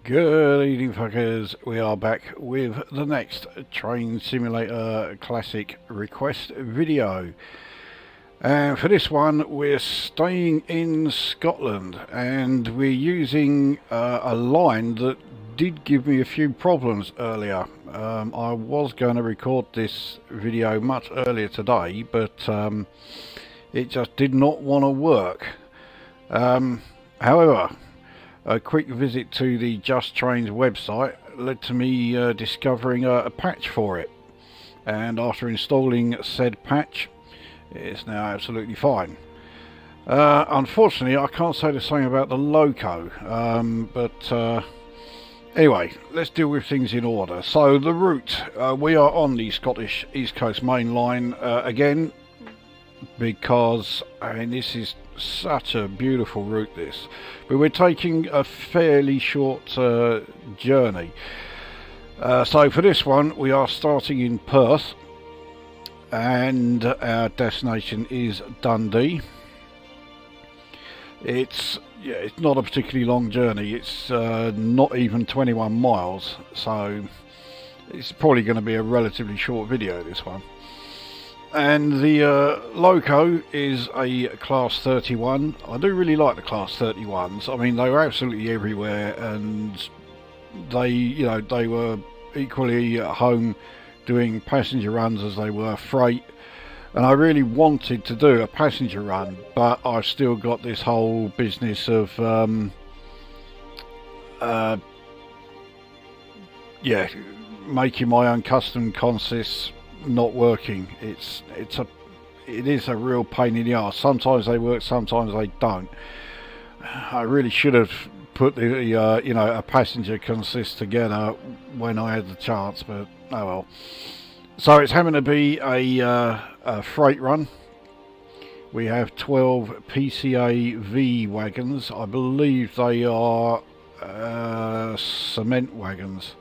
Good evening, fuckers. We are back with the next Train Simulator Classic request video. And for this one, we're staying in Scotland, and we're using a line that did give me a few problems earlier. I was going to record this video much earlier today, but it just did not want to work. However, a quick visit to the Just Trains website led to me discovering a patch for it, and after installing said patch, it's now absolutely fine. Unfortunately, I can't say the same about the loco, but anyway, let's deal with things in order. So the route, we are on the Scottish East Coast Main Line again, because I mean, this is such a beautiful route, this, but we're taking a fairly short journey. So for this one, we are starting in Perth, and our destination is Dundee. It's not a particularly long journey. It's not even 21 miles, so it's probably going to be a relatively short video, this one. And the loco is a class 31. I do really like the class 31s. I mean, they were absolutely everywhere, and they were equally at home doing passenger runs as they were freight. And I really wanted to do a passenger run, but I've still got this whole business of making my own custom consists not working. It is a real pain in the arse. Sometimes they work, sometimes they don't. I really should have put the a passenger consist together when I had the chance, but oh well. So it's having to be a freight run. We have 12 PCA V wagons. I believe they are cement wagons.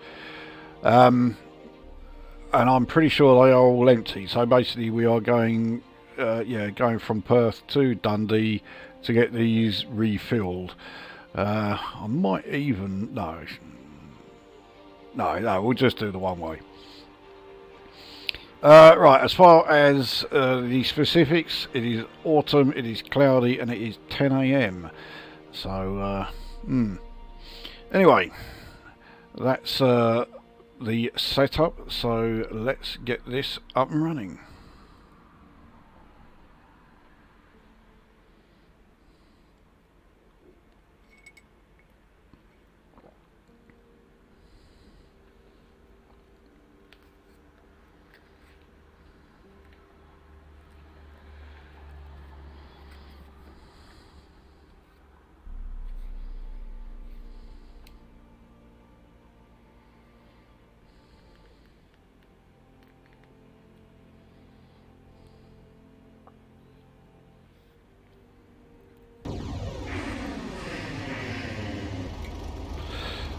And I'm pretty sure they are all empty. So basically we are going from Perth to Dundee to get these refilled. I might even... No, we'll just do the one way. Right, as far as the specifics, it is autumn, it is cloudy, and it is 10 AM. So, anyway, that's... the setup, so let's get this up and running.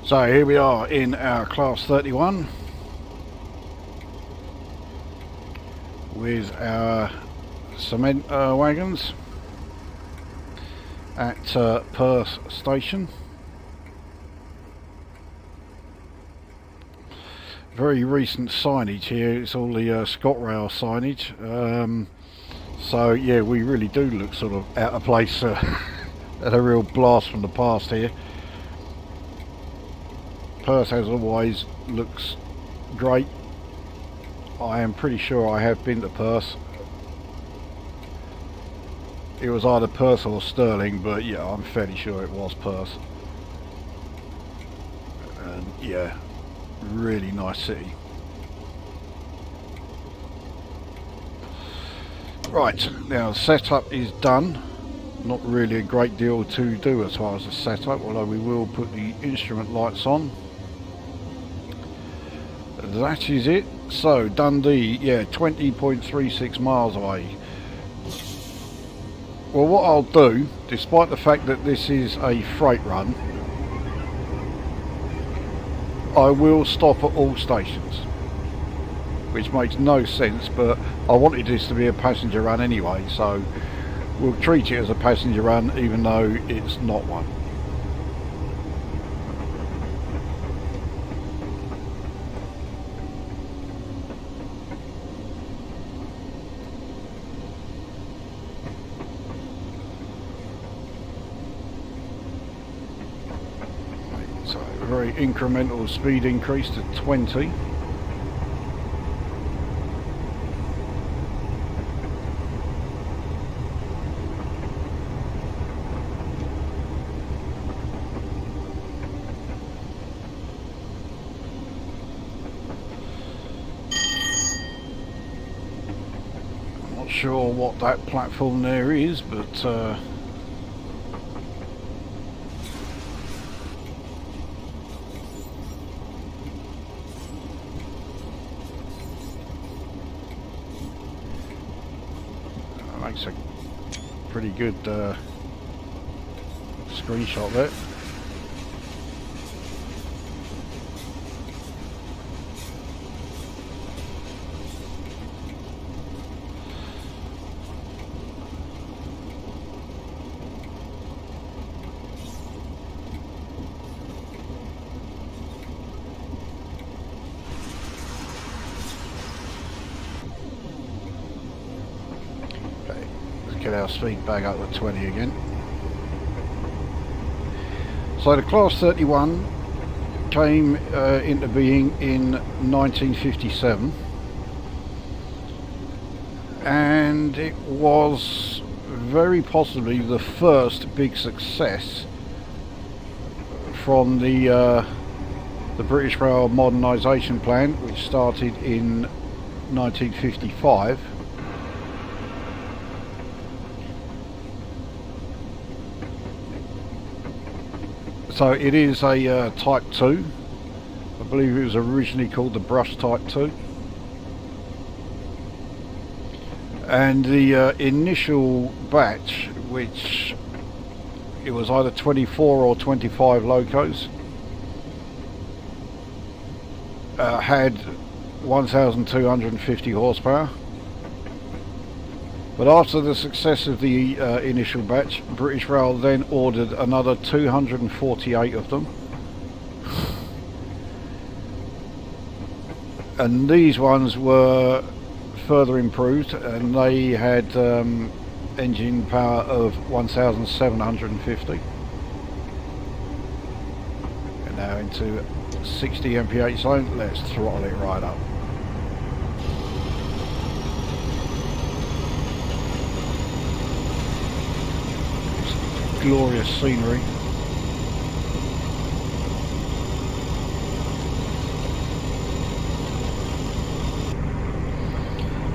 So here we are in our class 31 with our cement wagons at Perth station. Very recent signage here. It's all the ScotRail signage. So yeah, we really do look sort of out of place at a real blast from the past here. Perth, as always, looks great. I am pretty sure I have been to Perth. It was either Perth or Stirling, but yeah, I'm fairly sure it was Perth. And yeah, really nice city. Right, now the setup is done. Not really a great deal to do as far as the setup, although we will put the instrument lights on. That is it. So Dundee, yeah, 20.36 miles away. Well, what I'll do, despite the fact that this is a freight run, I will stop at all stations, which makes no sense, but I wanted this to be a passenger run anyway, so we'll treat it as a passenger run even though it's not one. So a very incremental speed increase to 20. Not sure what that platform there is, but makes a pretty good screenshot there. Get our speed back up to 20 again. So the Class 31 came into being in 1957, and it was very possibly the first big success from the British Rail Modernisation Plan, which started in 1955. So it is a Type 2. I believe it was originally called the Brush Type 2. And the initial batch, which it was either 24 or 25 locos, had 1,250 horsepower. But after the success of the initial batch, British Rail then ordered another 248 of them. And these ones were further improved, and they had engine power of 1,750. And now into 60 mph zone, let's throttle it right up. Glorious scenery.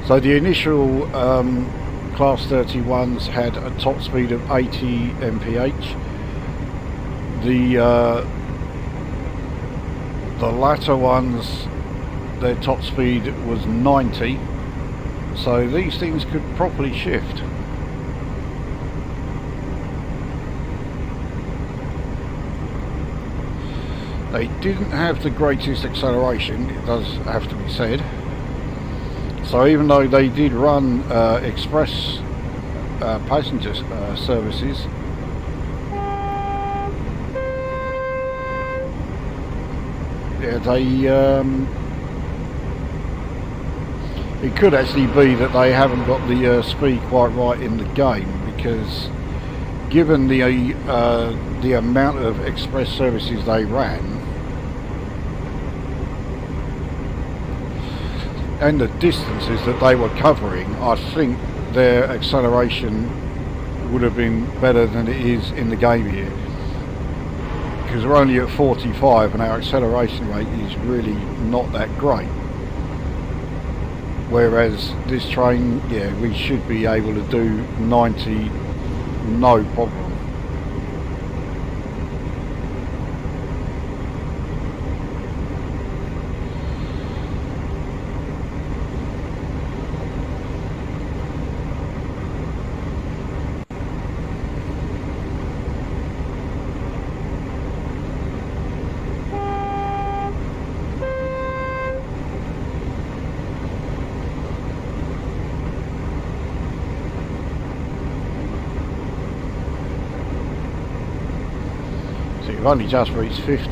So the initial Class 31s had a top speed of 80 mph. The latter ones, their top speed was 90. So these things could properly shift. They didn't have the greatest acceleration, it does have to be said. So even though they did run express passenger services, yeah, it could actually be that they haven't got the speed quite right in the game, because given the amount of express services they ran and the distances that they were covering, I think their acceleration would have been better than it is in the game here, because we're only at 45 and our acceleration rate is really not that great, whereas this train, yeah, we should be able to do 90 no problem. We've only just reached 50.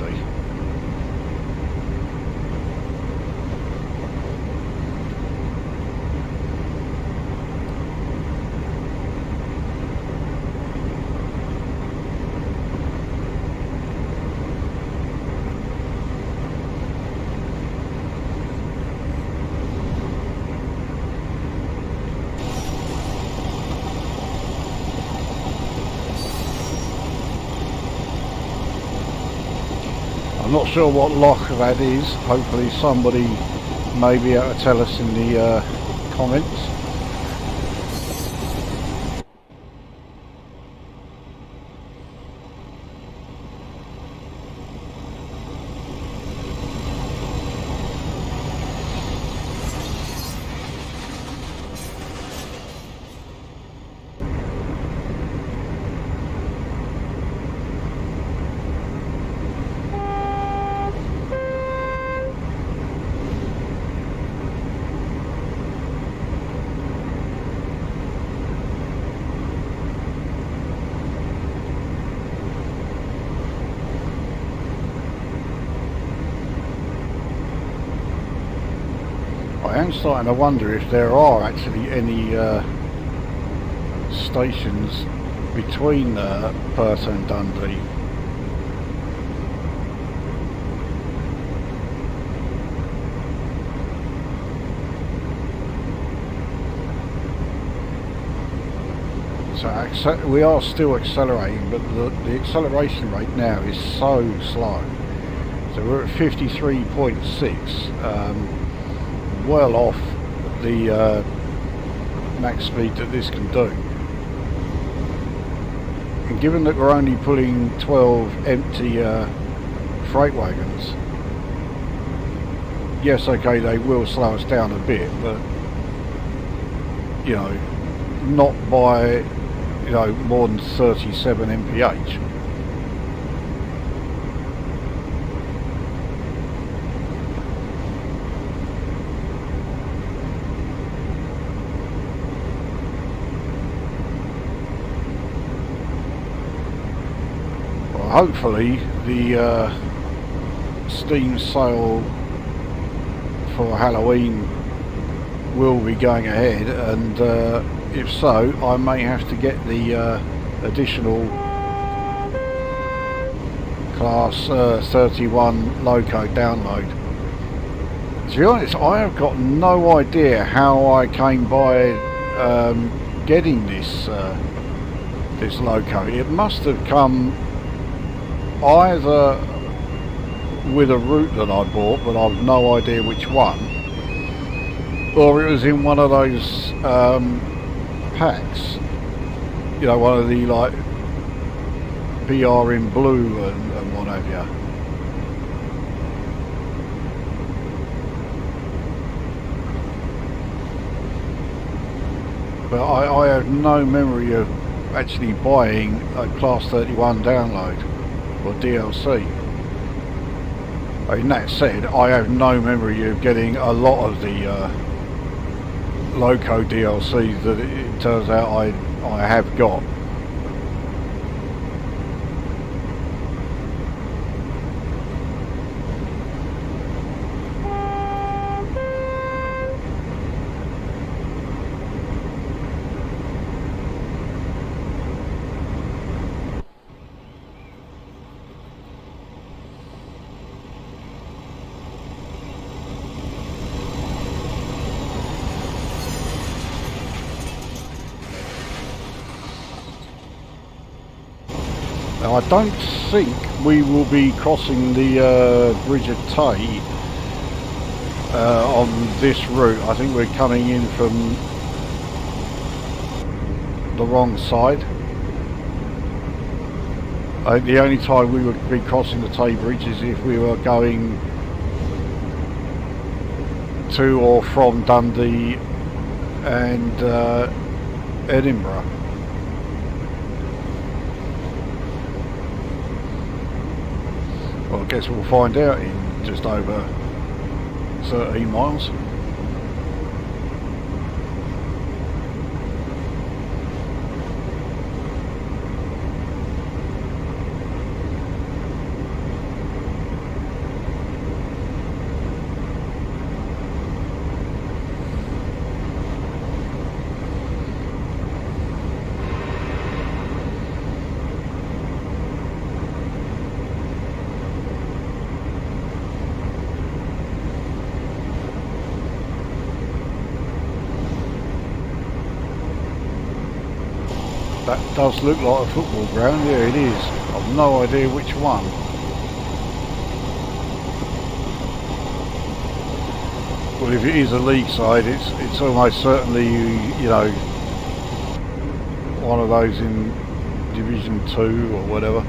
I'm not sure what lock that is. Hopefully somebody may be able to tell us in the comments. I am starting to wonder if there are actually any stations between Perth and Dundee. So we are still accelerating, but the acceleration rate now is so slow. So we're at 53.6. Well off the max speed that this can do, and given that we're only pulling 12 empty freight wagons, yes, okay, they will slow us down a bit, but you know, not by more than 37 mph. Hopefully the steam sale for Halloween will be going ahead, and if so, I may have to get the additional class 31 loco download. To be honest, I have got no idea how I came by getting this this loco. It must have come either with a route that I bought, but I've no idea which one, or it was in one of those packs, one of the like PR in blue and what have you. But I have no memory of actually buying a class 31 download or DLC. In that said, I have no memory of getting a lot of the loco DLCs that it turns out I have got. Now, I don't think we will be crossing the Bridge of Tay on this route. I think we're coming in from the wrong side. I think the only time we would be crossing the Tay Bridge is if we were going to or from Dundee and Edinburgh. Well, I guess we'll find out in just over 13 miles. That does look like a football ground. Yeah, it is. I've no idea which one. Well, if it is a league side, it's almost certainly, you know, one of those in Division 2 or whatever.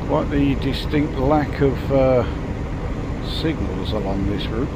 Quite the distinct lack of signals along this route.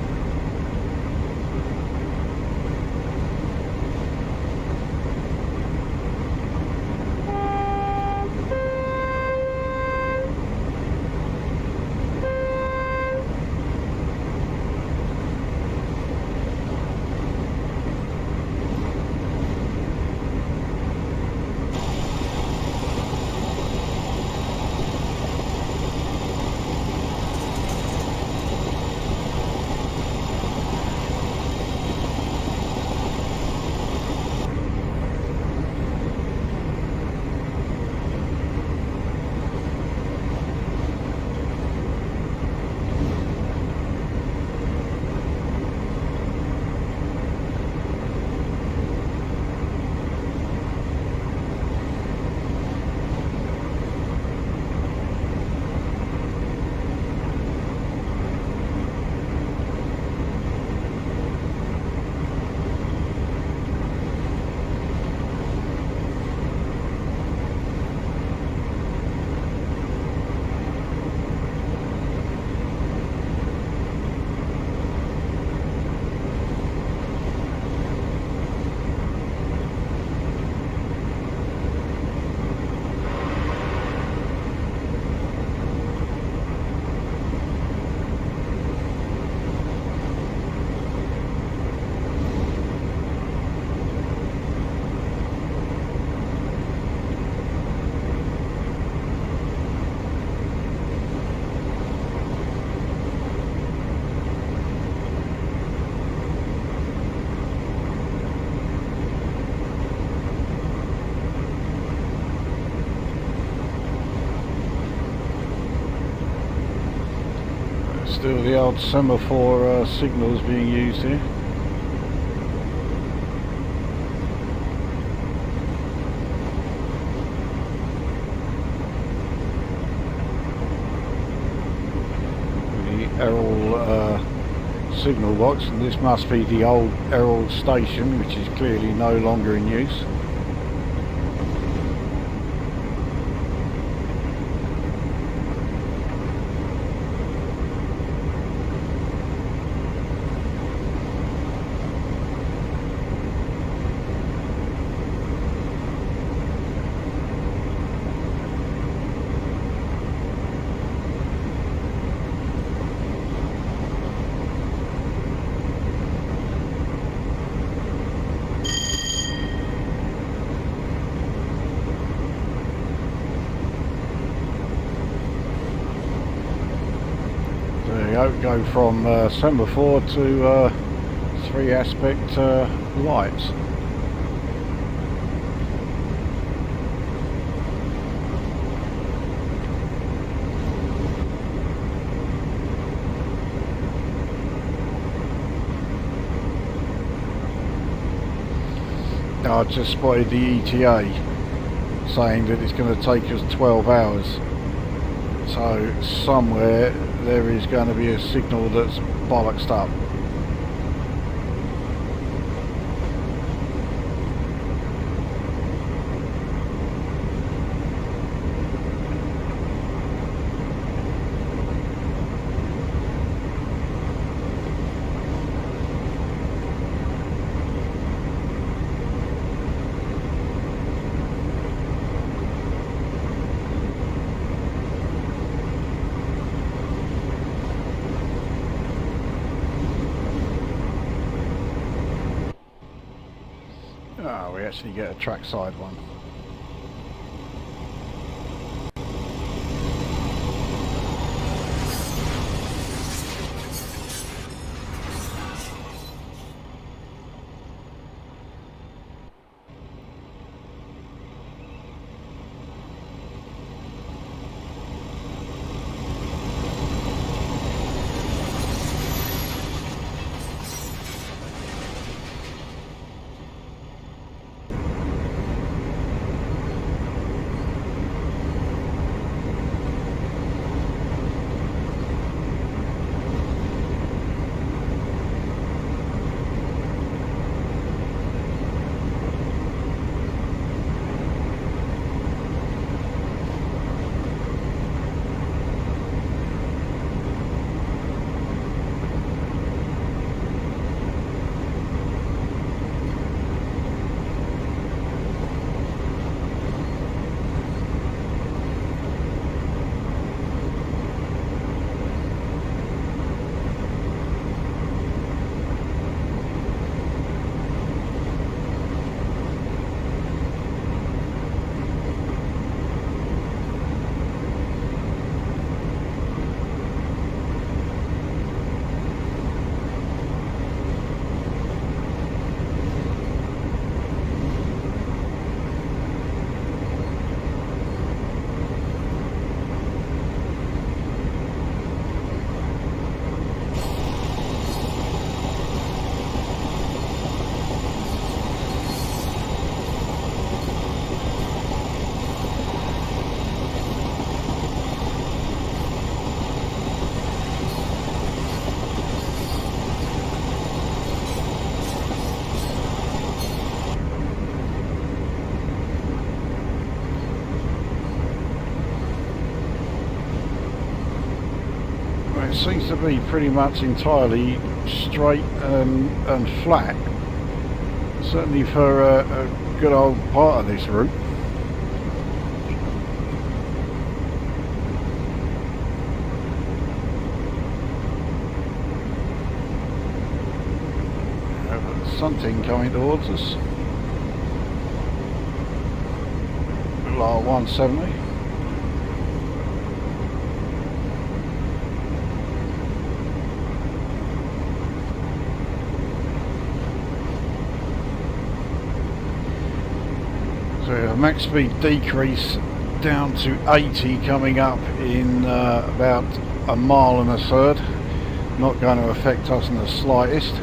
Still the old semaphore signals being used here. The Errol signal box, and this must be the old Errol station, which is clearly no longer in use. Go from semaphore to 3-aspect lights. I just spotted the ETA saying that it's going to take us 12 hours. So somewhere there is going to be a signal that's bollocksed up. Oh, we actually get a trackside one. it seems to be pretty much entirely straight and flat. Certainly for a good old part of this route. Something coming towards us. Like 170. So a max speed decrease down to 80 coming up in about a mile and a third. Not going to affect us in the slightest.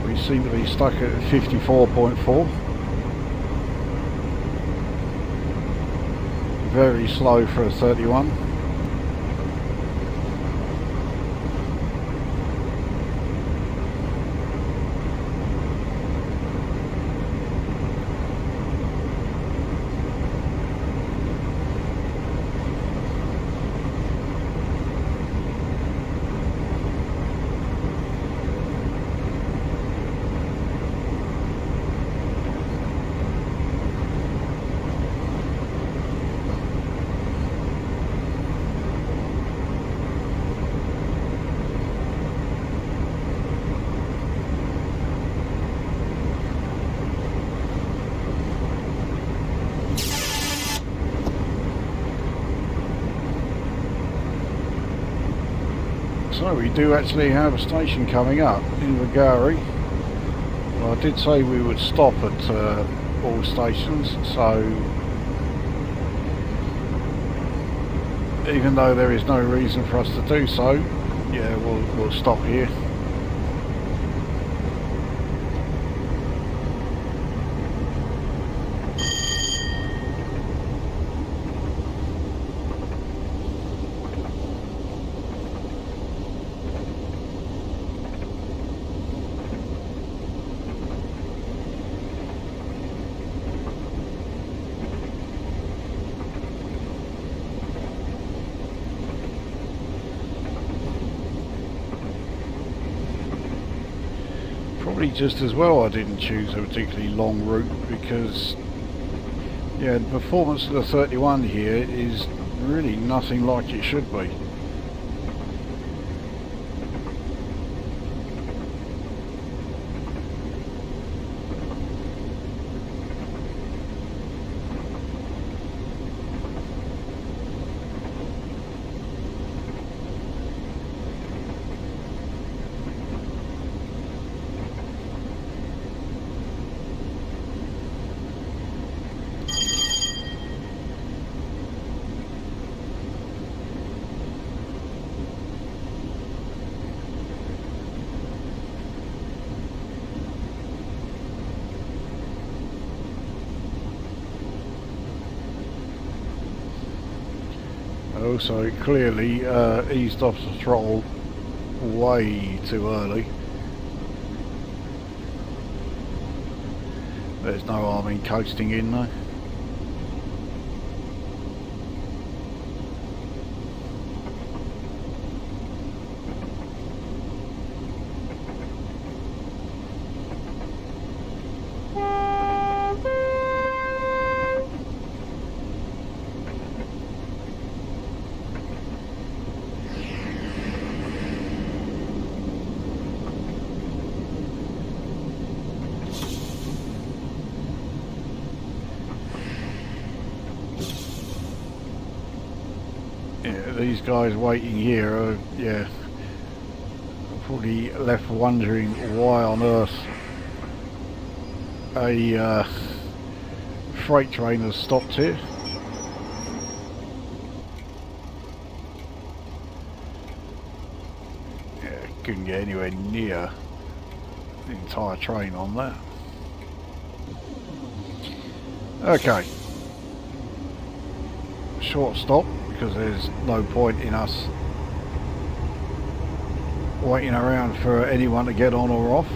We seem to be stuck at 54.4. Very slow for a 31. So we do actually have a station coming up in Regari. Well, I did say we would stop at all stations, so even though there is no reason for us to do so, yeah, we'll stop here. Probably just as well I didn't choose a particularly long route, because yeah, the performance of the 31 here is really nothing like it should be. Also clearly eased off the throttle way too early. There's no harm in coasting in though. These guys waiting here are, yeah, probably left wondering why on earth a freight train has stopped here. Yeah, couldn't get anywhere near the entire train on that. Okay, short stop, because there's no point in us waiting around for anyone to get on or off.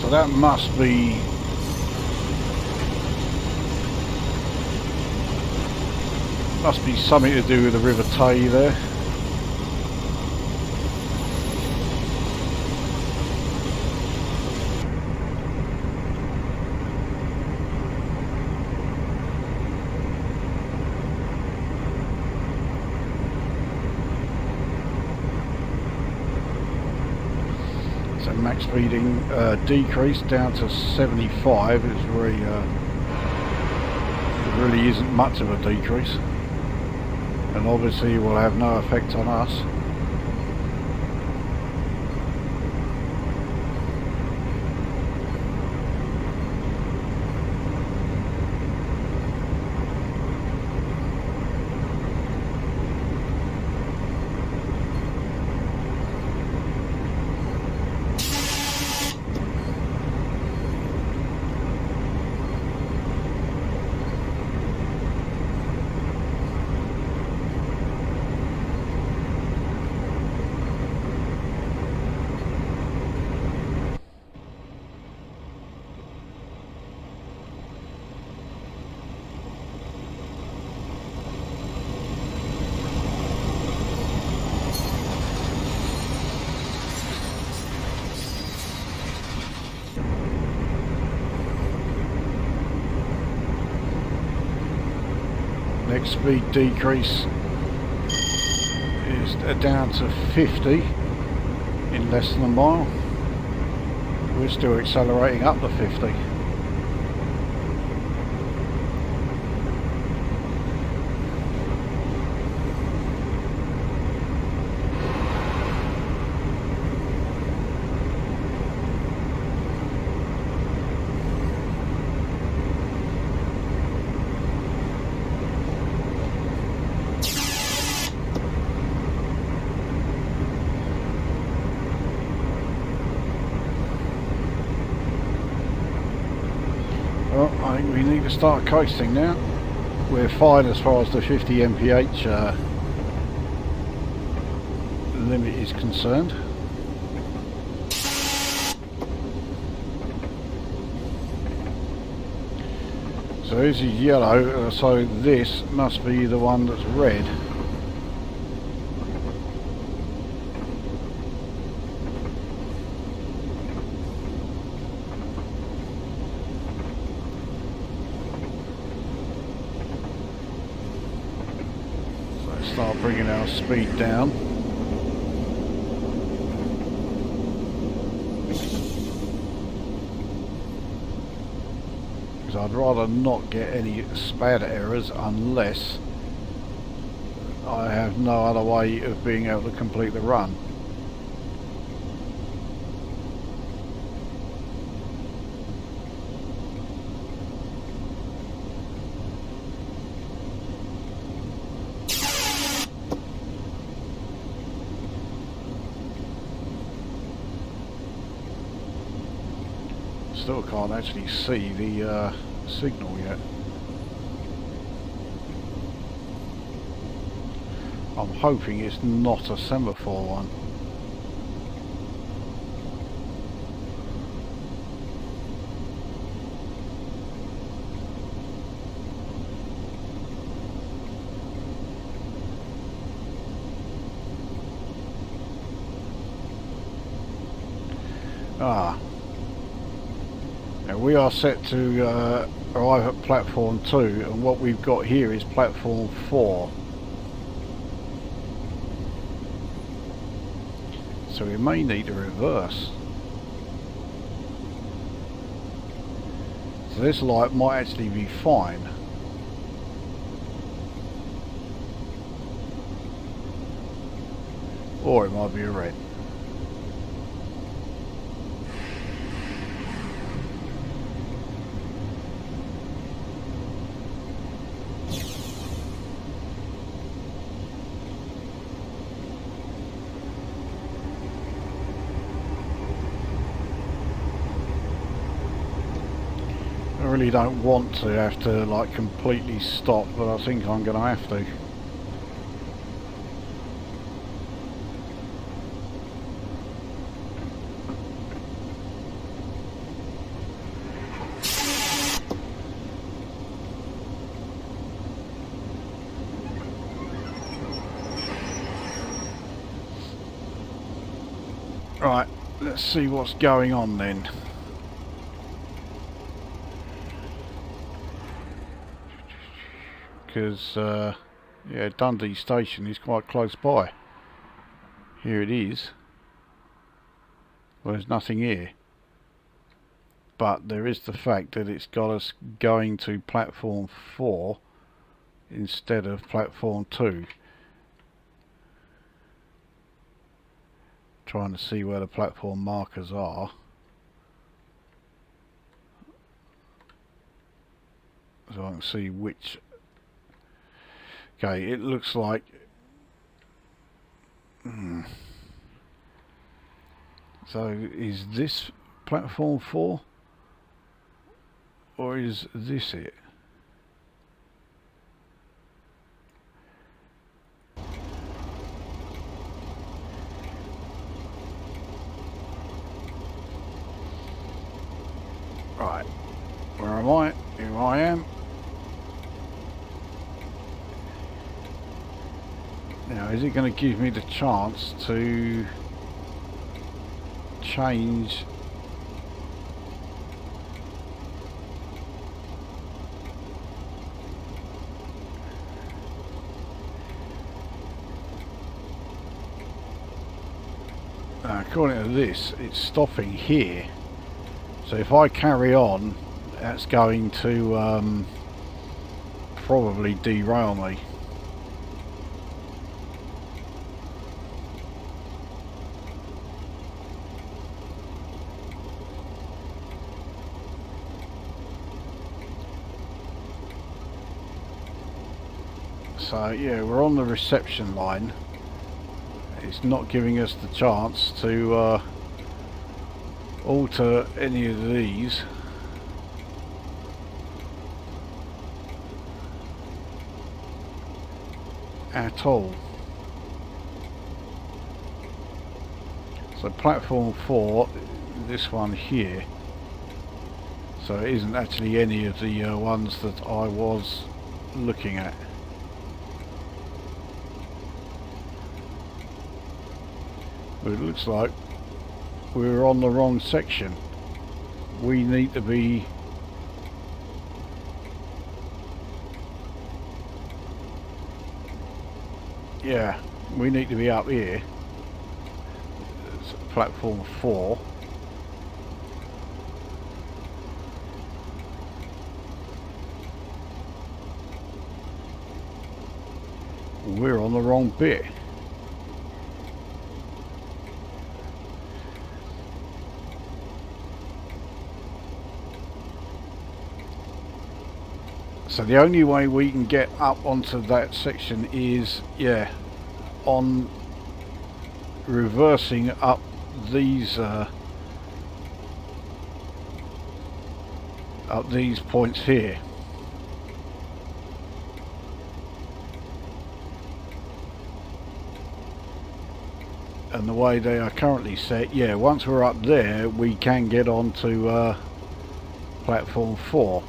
So that must be something to do with the River Tay there. So max speeding decreased down to 75. It's very it really isn't much of a decrease. And obviously will have no effect on us. Next speed decrease is down to 50 in less than a mile. We're still accelerating up to 50. Well, I think we need to start coasting now. We're fine as far as the 50 mph limit is concerned. So this is yellow, so this must be the one that's red. Start bringing our speed down. Because I'd rather not get any SPAD errors unless I have no other way of being able to complete the run. Still can't actually see the signal yet. I'm hoping it's not a semaphore one. Ah. Now we are set to arrive at platform 2, and what we've got here is platform 4. So we may need to reverse. So this light might actually be fine. Or it might be a red. I really don't want to have to like completely stop, but I think I'm going to have to. Right, let's see what's going on then. Because, yeah, Dundee station is quite close by. Here it is. Well, there's nothing here. But there is the fact that it's got us going to platform 4 instead of platform 2. Trying to see where the platform markers are. So I can see which... Okay, it looks like... So is this platform 4? Or is this it? Right, where am I? Here I am. Now, is it going to give me the chance to change? According to this, it's stopping here. So if I carry on, that's going to probably derail me. So yeah, we're on the reception line. It's not giving us the chance to alter any of these. At all. So platform 4, this one here. So it isn't actually any of the ones that I was looking at. But it looks like we're on the wrong section. We need to be... Yeah, we need to be up here. It's platform 4. We're on the wrong bit. So the only way we can get up onto that section is, yeah, on reversing up these points here. And the way they are currently set, yeah, once we're up there, we can get onto platform 4.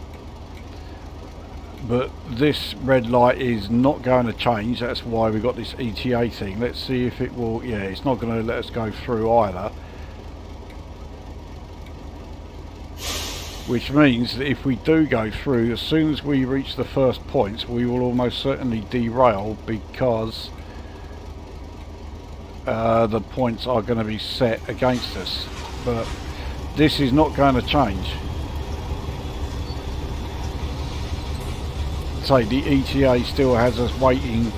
But this red light is not going to change. That's why we got this ETA thing. Let's see if it will. Yeah, it's not going to let us go through either, which means that if we do go through, as soon as we reach the first points, we will almost certainly derail, because the points are going to be set against us. But this is not going to change. Say the ETA still has us waiting.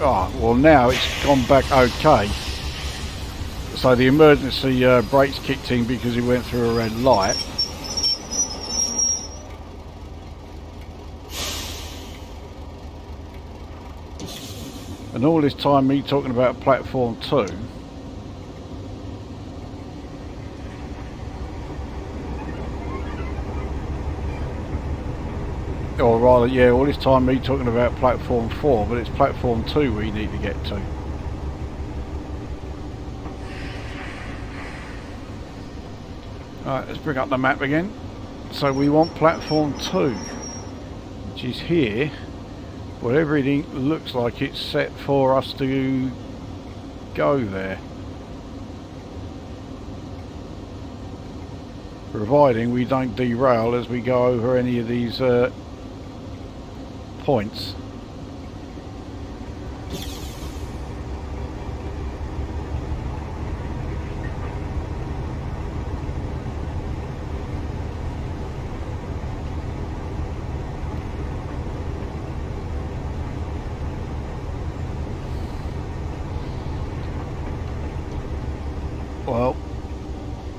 Oh, well, now it's gone back okay. So the emergency brakes kicked in because he went through a red light. And all this time me talking about platform 2. Or rather, yeah, all this time me talking about platform 4, but it's platform 2 we need to get to. Alright, let's bring up the map again. So we want platform 2, which is here. Well, everything looks like it's set for us to go there. providing we don't derail as we go over any of these points. Well,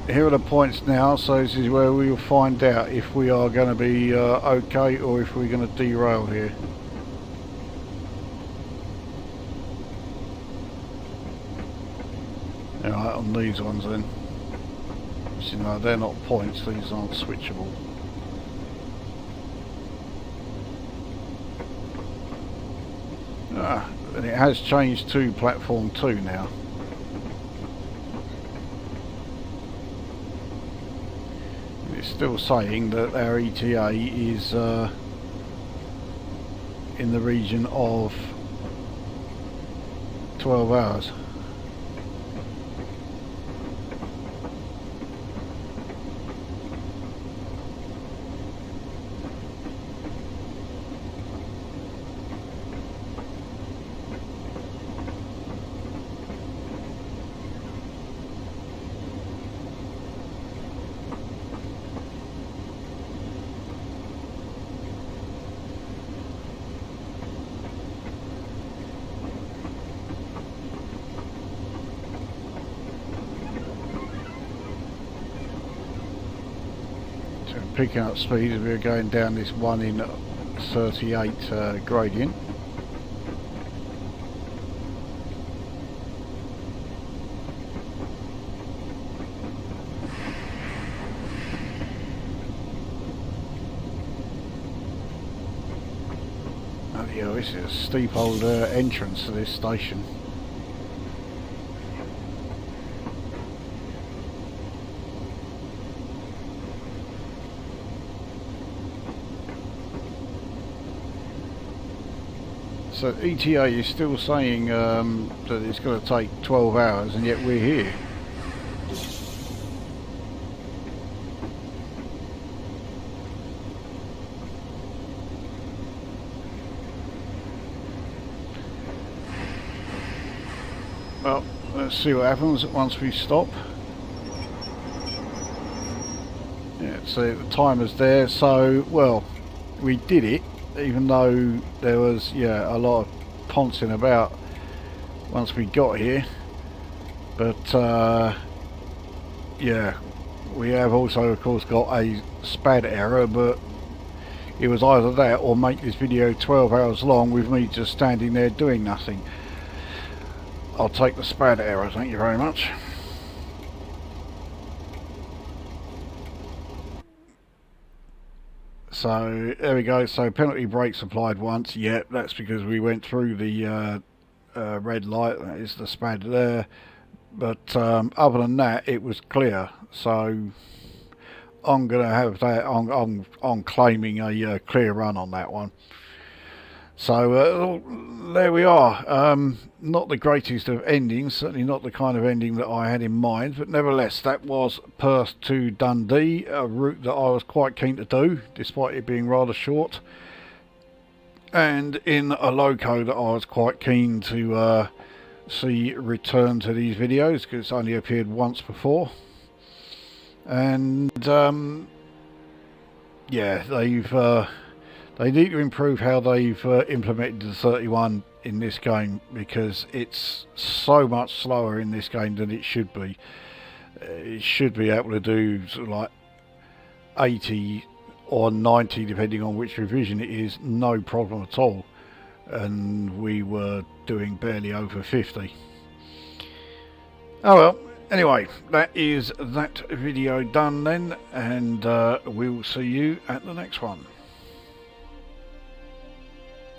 here are the points now, so this is where we will find out if we are going to be okay or if we're going to derail here. Alright, on these ones then. So, you know, they're not points, these aren't switchable. And it has changed to platform 2 now. It's still saying that our ETA is in the region of 12 hours. Picking up speed as we're going down this 1 in 38 gradient. Oh yeah, this is a steep old entrance to this station. So ETA is still saying that it's going to take 12 hours, and yet we're here. Well, let's see what happens once we stop. Yeah, so the timer's there, so, well, we did it. Even though there was, yeah, a lot of poncing about once we got here, but yeah, we have also of course got a SPAD error, but it was either that or make this video 12 hours long with me just standing there doing nothing. I'll take the SPAD error, thank you very much. So there we go, so penalty brakes applied once. Yep, that's because we went through the red light, that is the SPAD there, but other than that it was clear, so I'm going to have that, I'm claiming a clear run on that one. So there we are. Not the greatest of endings, certainly not the kind of ending that I had in mind, but nevertheless that was Perth to Dundee, a route that I was quite keen to do despite it being rather short, and in a loco that I was quite keen to see return to these videos because it's only appeared once before. And yeah, they need to improve how they've implemented the 31 in this game, because it's so much slower in this game than it should be. It should be able to do sort of like 80 or 90 depending on which revision it is, no problem at all, and we were doing barely over 50. Oh well, anyway, that is that video done then, and we'll see you at the next one.